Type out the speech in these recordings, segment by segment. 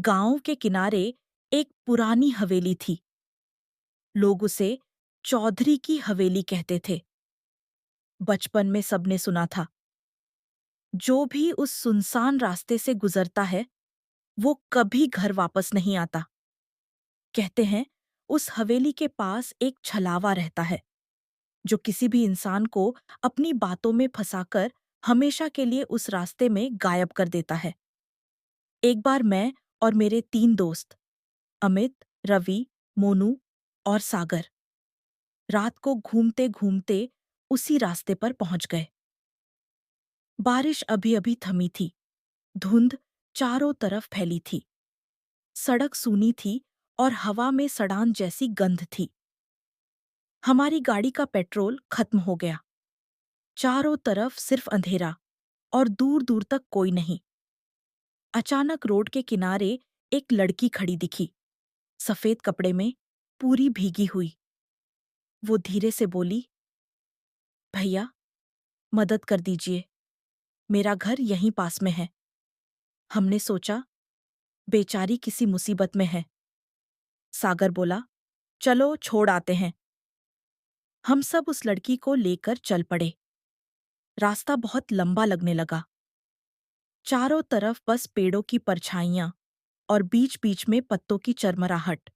गांव के किनारे एक पुरानी हवेली थी। लोग उसे चौधरी की हवेली कहते थे। बचपन में सबने सुना था, जो भी उस सुनसान रास्ते से गुजरता है वो कभी घर वापस नहीं आता। कहते हैं उस हवेली के पास एक छलावा रहता है जो किसी भी इंसान को अपनी बातों में फंसाकर हमेशा के लिए उस रास्ते में गायब कर देता है। एक बार मैं और मेरे 3 दोस्त अमित, रवि, मोनू और सागर रात को घूमते घूमते उसी रास्ते पर पहुंच गए। बारिश अभी अभी थमी थी। धुंध चारों तरफ फैली थी। सड़क सूनी थी और हवा में सड़ान जैसी गंध थी। हमारी गाड़ी का पेट्रोल खत्म हो गया। चारों तरफ सिर्फ अंधेरा और दूर दूर तक कोई नहीं। अचानक रोड के किनारे एक लड़की खड़ी दिखी, सफेद कपड़े में, पूरी भीगी हुई। वो धीरे से बोली, भैया, मदद कर दीजिए, मेरा घर यहीं पास में है। हमने सोचा बेचारी किसी मुसीबत में है। सागर बोला, चलो छोड़ आते हैं। हम सब उस लड़की को लेकर चल पड़े। रास्ता बहुत लंबा लगने लगा। चारों तरफ बस पेड़ों की परछाइयां और बीच बीच में पत्तों की चरमराहट।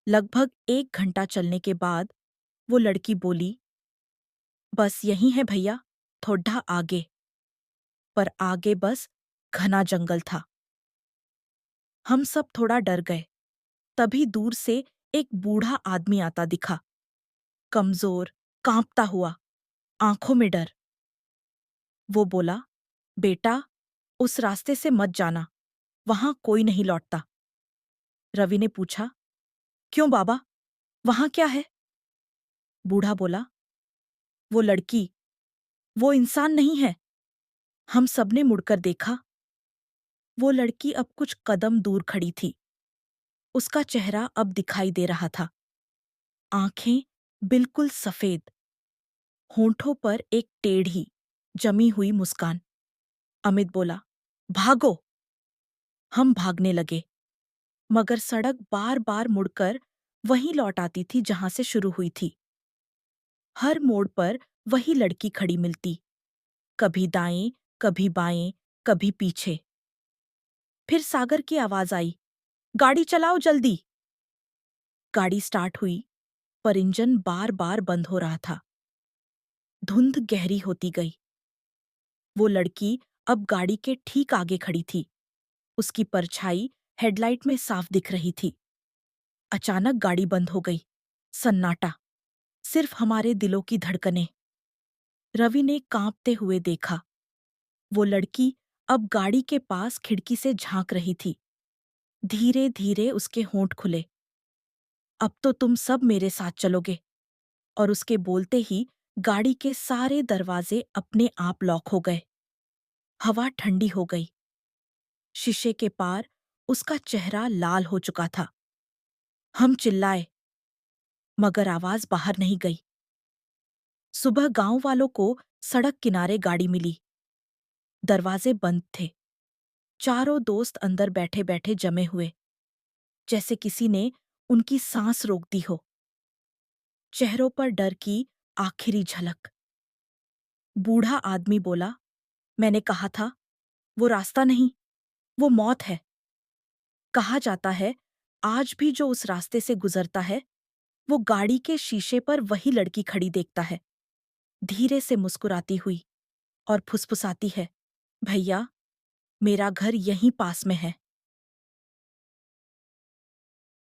लगभग 1 घंटा चलने के बाद वो लड़की बोली, बस यही है भैया, थोड़ा आगे। पर आगे बस घना जंगल था। हम सब थोड़ा डर गए। तभी दूर से एक बूढ़ा आदमी आता दिखा, कमजोर, कांपता हुआ, आंखों में डर। वो बोला, बेटा, उस रास्ते से मत जाना, वहां कोई नहीं लौटता। रवि ने पूछा, क्यों बाबा, वहां क्या है? बूढ़ा बोला, वो लड़की, वो इंसान नहीं है। हम सबने मुड़कर देखा। वो लड़की अब कुछ कदम दूर खड़ी थी। उसका चेहरा अब दिखाई दे रहा था। आंखें बिल्कुल सफेद, होंठों पर एक टेढ़ी, जमी हुई मुस्कान। अमित बोला, भागो। हम भागने लगे, मगर सड़क बार बार मुड़कर वहीं लौट आती थी जहां से शुरू हुई थी। हर मोड़ पर वही लड़की खड़ी मिलती, कभी दाएं, कभी बाएं, कभी पीछे। फिर सागर की आवाज आई, गाड़ी चलाओ जल्दी। गाड़ी स्टार्ट हुई, पर इंजन बार बार बंद हो रहा था। धुंध गहरी होती गई। वो लड़की अब गाड़ी के ठीक आगे खड़ी थी। उसकी परछाई हेडलाइट में साफ दिख रही थी। अचानक गाड़ी बंद हो गई। सन्नाटा, सिर्फ हमारे दिलों की धड़कनें। रवि ने कांपते हुए देखा। वो लड़की अब गाड़ी के पास खिड़की से झांक रही थी। धीरे धीरे उसके होंठ खुले। अब तो तुम सब मेरे साथ चलोगे। और उसके बोलते ही गाड़ी के सारे दरवाजे अपने आप लॉक हो गए। हवा ठंडी हो गई। शीशे के पार उसका चेहरा लाल हो चुका था। हम चिल्लाए, मगर आवाज बाहर नहीं गई। सुबह गांव वालों को सड़क किनारे गाड़ी मिली। दरवाजे बंद थे। चारों दोस्त अंदर बैठे बैठे जमे हुए, जैसे किसी ने उनकी सांस रोक दी हो। चेहरों पर डर की आखिरी झलक। बूढ़ा आदमी बोला, मैंने कहा था, वो रास्ता नहीं, वो मौत है। कहा जाता है आज भी जो उस रास्ते से गुजरता है वो गाड़ी के शीशे पर वही लड़की खड़ी देखता है, धीरे से मुस्कुराती हुई, और फुसफुसाती है, भैया, मेरा घर यहीं पास में है।